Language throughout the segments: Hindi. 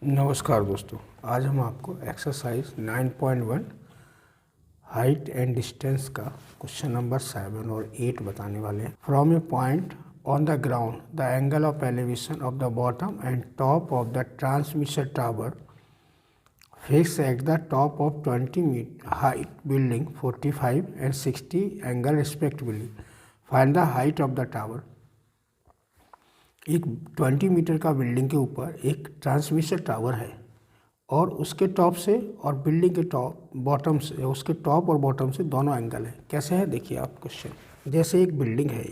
नमस्कार दोस्तों, आज हम आपको एक्सरसाइज 9.1 हाइट एंड डिस्टेंस का क्वेश्चन नंबर 7 और 8 बताने वाले हैं। From a point on the ground the angle of elevation of the bottom and top of the transmission tower fix at the top of 20 metre height building 45 and 60 angle respectively. Find the height of the tower. एक 20 मीटर का बिल्डिंग के ऊपर एक ट्रांसमिशन टावर है और उसके टॉप से और बिल्डिंग के टॉप बॉटम से, उसके टॉप और बॉटम से दोनों एंगल है। कैसे है देखिए आप क्वेश्चन। जैसे एक बिल्डिंग है,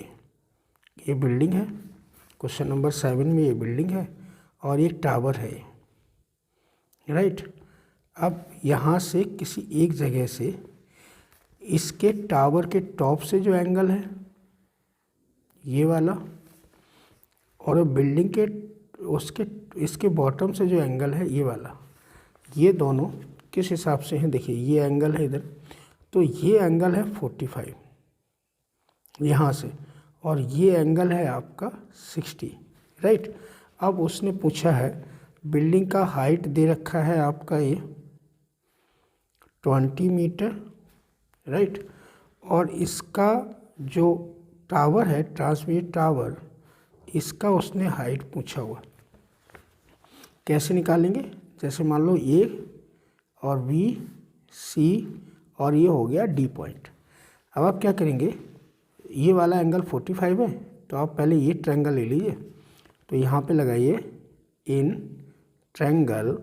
ये बिल्डिंग है, क्वेश्चन नंबर 7 में ये बिल्डिंग है और ये टावर है, राइट। अब यहाँ से किसी एक जगह से इसके टावर के टॉप से जो एंगल है ये वाला, और बिल्डिंग के उसके इसके बॉटम से जो एंगल है ये वाला, ये दोनों किस हिसाब से हैं देखिए। ये एंगल है इधर, तो ये एंगल है 45 यहाँ से, और ये एंगल है आपका 60, राइट। अब उसने पूछा है बिल्डिंग का हाइट दे रखा है आपका ये 20 मीटर, राइट। और इसका जो टावर है ट्रांसमिशन टावर, इसका उसने हाइट पूछा हुआ। कैसे निकालेंगे? जैसे मान लो ए और बी सी और ये हो गया डी पॉइंट। अब आप क्या करेंगे, ये वाला एंगल 45 है तो आप पहले ये ट्रायंगल ले लीजिए, तो यहाँ पे लगाइए in triangle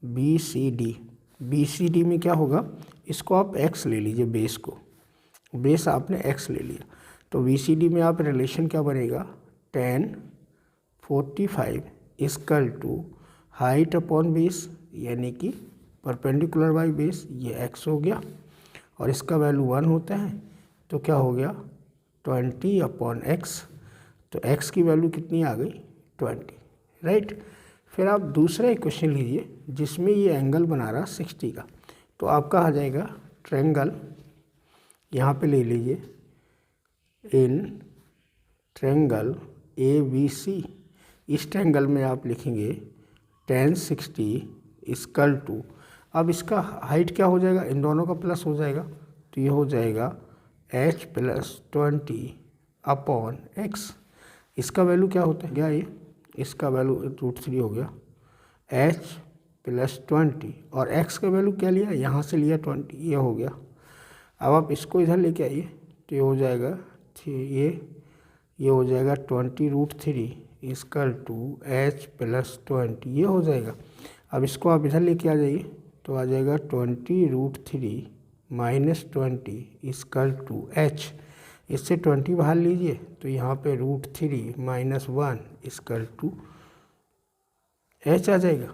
B C D. B C D में क्या होगा, इसको आप एक्स ले लीजिए, बेस को, बेस आपने एक्स ले लिया, तो बी सी डी में आप रिलेशन क्या बनेगा, tan 45 equal to height upon base, यानी कि परपेंडिकुलर बाई बेस, ये x हो गया और इसका वैल्यू 1 होता है, तो क्या हो गया 20 अपॉन x। तो x की वैल्यू कितनी आ गई 20, राइट। फिर आप दूसरा इक्वेशन लीजिए जिसमें ये एंगल बना रहा 60 का, तो आपका आ जाएगा ट्रायंगल, यहाँ पे ले लीजिए in triangle A B C. इस ट्रायंगल में आप लिखेंगे tan 60 इक्वल टू, अब इसका हाइट क्या हो जाएगा, इन दोनों का प्लस हो जाएगा, तो ये हो जाएगा h प्लस 20 अपॉन x। इसका वैल्यू क्या होता है क्या, ये इसका वैल्यू √3 हो गया, h प्लस 20 और x का वैल्यू क्या लिया, यहाँ से लिया 20, ये हो गया। अब आप इसको इधर लेके आइए तो ये हो जाएगा ये हो जाएगा 20√3 इक्वल टू h प्लस 20, ये हो जाएगा। अब इसको आप इधर लेके आ जाइए तो आ जाएगा 20√3 माइनस 20 इक्वल टू h। इससे 20 बाहर लीजिए तो यहाँ पे √3 माइनस 1 इक्वल टू h आ जाएगा।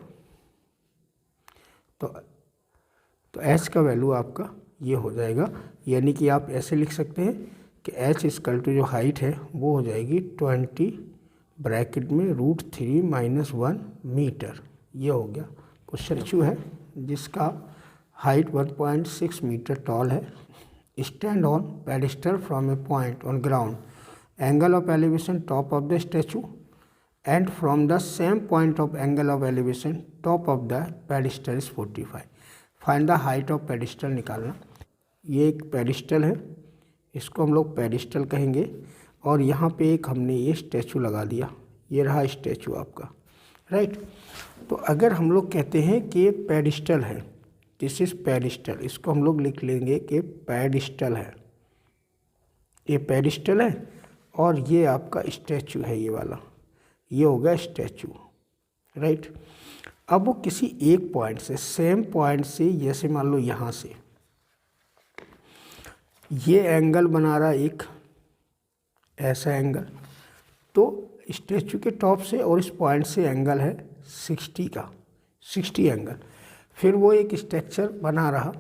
तो h का वैल्यू आपका ये हो जाएगा, यानी कि आप ऐसे लिख सकते हैं कि h इक्वल टू जो हाइट है वो हो जाएगी 20 ब्रैकेट में √3 माइनस 1 मीटर, ये हो गया। क्वेश्चन 2 है जिसका हाइट 1.6 मीटर टॉल है। Stand on pedestal from a point on ground, angle of elevation top of the statue and from the same point of angle of elevation top of the pedestal is 45। Find the height of pedestal निकालना। ये एक पेडिस्टल है, इसको हम लोग पेडिस्टल कहेंगे, और यहाँ पे एक हमने ये स्टैचू लगा दिया, ये रहा स्टैचू आपका, राइट। तो अगर हम लोग कहते हैं कि ये पेडिस्टल है, दिस इज पेडिस्टल, इसको हम लोग लिख लेंगे कि पेडिस्टल है, ये पेडिस्टल है और ये आपका स्टैचू है, ये वाला, ये हो गया स्टैचू, राइट। अब वो किसी एक पॉइंट से, सेम पॉइंट से, जैसे मान लो यहाँ से ये एंगल बना रहा एक ऐसा एंगल, तो स्टैचू के टॉप से और इस पॉइंट से एंगल है 60 का, 60 एंगल। फिर वो एक स्ट्रक्चर बना रहा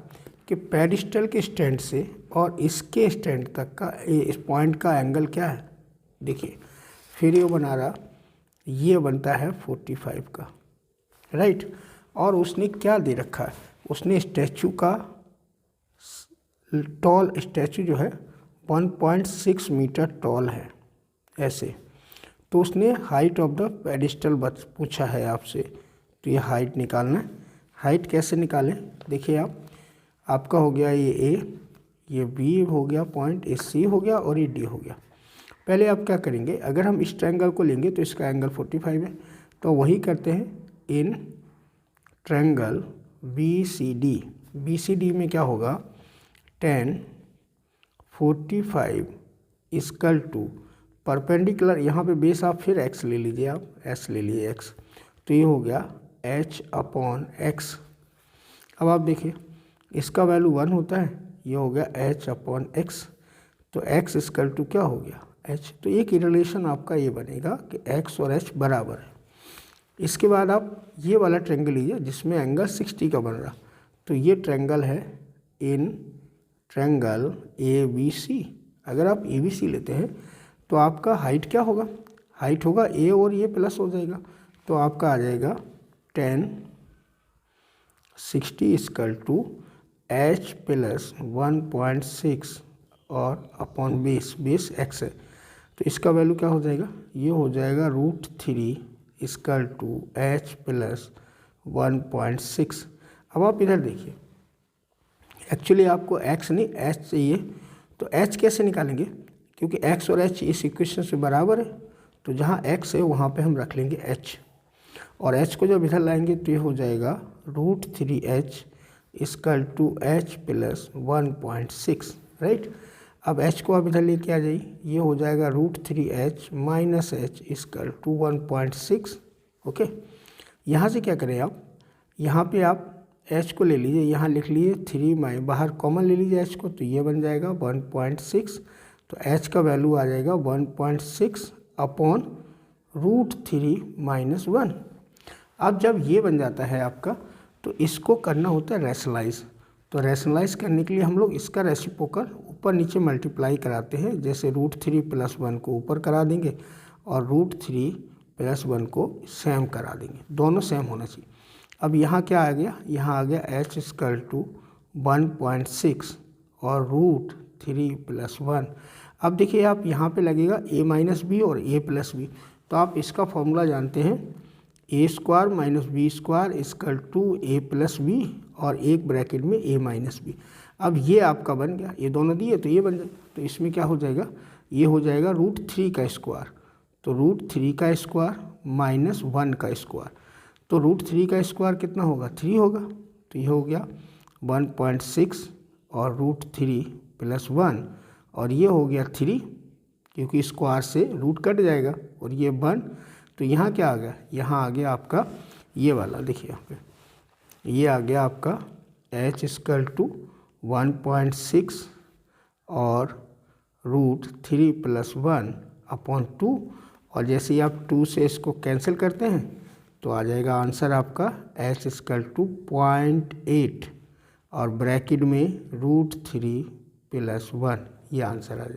कि पेडिस्टल के स्टैंड से और इसके स्टैंड तक का इस पॉइंट का एंगल क्या है देखिए। फिर ये बना रहा, ये बनता है 45 का, राइट। और उसने क्या दे रखा है, उसने स्टैचू का टॉल, स्टैचू जो है 1.6 मीटर टॉल है ऐसे, तो उसने हाइट ऑफ द पेडिस्टल पूछा है आपसे, तो ये हाइट निकालना है। हाइट कैसे निकालें, देखिए आपका हो गया ये ए, ये बी हो गया पॉइंट, ये सी हो गया और ये डी हो गया। पहले आप क्या करेंगे, अगर हम इस ट्रायंगल को लेंगे तो इसका एंगल 45 है, तो वही करते हैं in triangle B C D में क्या होगा, tan 45 इक्वल टू परपेंडिकुलर, यहाँ पे बेस आप फिर x ले लीजिए, आप s ले लीजिए x, तो ये हो गया h/x। अब आप देखिए इसका वैल्यू 1 होता है, ये हो गया h/x, तो x इक्वल टू क्या हो गया h। तो एक रिलेशन आपका ये बनेगा कि x और h बराबर है। इसके बाद आप ये वाला ट्रायंगल लीजिए जिसमें एंगल 60 का बन रहा, तो ये ट्रायंगल है इन ट्रायंगल ABC। अगर आप ABC लेते हैं तो आपका हाइट क्या होगा, हाइट होगा a और ये प्लस हो जाएगा, तो आपका आ जाएगा tan 60 equal to h plus 1.6 और अपॉन बेस x है, तो इसका वैल्यू क्या हो जाएगा, ये हो जाएगा √3 इक्वल टू h प्लस 1.6। अब आप इधर देखिए, एक्चुअली आपको x नहीं h चाहिए, तो h कैसे निकालेंगे, क्योंकि x और h इस इक्वेशन से बराबर है, तो जहाँ x है वहाँ पे हम रख लेंगे h, और h को जब इधर लाएंगे तो ये हो जाएगा √3h equal to h plus 1.6, right. अब h को आप इधर लेके आ जाइए, ये हो जाएगा √3h minus h equal to 1.6। Okay, यहाँ से क्या करें आप, यहाँ पे आप h को ले लीजिए, यहाँ लिख लीजिए 3 बाहर कॉमन ले लीजिए h को, तो ये बन जाएगा 1.6, तो h का वैल्यू आ जाएगा 1.6 अपॉन √3 माइनस 1। अब जब ये बन जाता है आपका, तो इसको करना होता है रैशनलाइज, तो रैशनलाइज करने के लिए हम लोग इसका रेसिप्रोकल ऊपर नीचे मल्टीप्लाई कराते हैं, जैसे √3 प्लस 1 को ऊपर करा देंगे और √3 प्लस 1 को सेम करा देंगे, दोनों सेम होना चाहिए। अब यहाँ क्या आ गया, यहाँ आ गया h इक्वल टू 1.6 और √3 प्लस 1। अब देखिए आप यहाँ पे लगेगा a माइनस बी और a प्लस बी, तो आप इसका फॉर्मूला जानते हैं, a square minus b square equal to a plus b और एक ब्रैकेट में a माइनस बी। अब ये आपका बन गया, ये दोनों दिए तो ये बन जाएगा, तो इसमें क्या हो जाएगा, ये हो जाएगा √3 का स्क्वायर, तो √3 का स्क्वायर माइनस 1 का स्क्वायर, तो √3 का स्क्वायर कितना होगा, 3 होगा, तो ये हो गया 1.6 और √3 प्लस 1, और ये हो गया 3, क्योंकि स्क्वायर से रूट कट जाएगा, और ये 1, तो यहाँ क्या आ गया, यहाँ आ गया आपका ये वाला, देखिए यहाँ पे ये आ गया आपका h इक्वल टू 1.6 और √3 प्लस 1 अपॉन 2, और जैसे ही आप 2 से इसको कैंसिल करते हैं तो आ जाएगा आंसर आपका h इक्वल टू 0.8 और ब्रैकेट में √3 प्लस 1, ये आंसर आ जाएगा।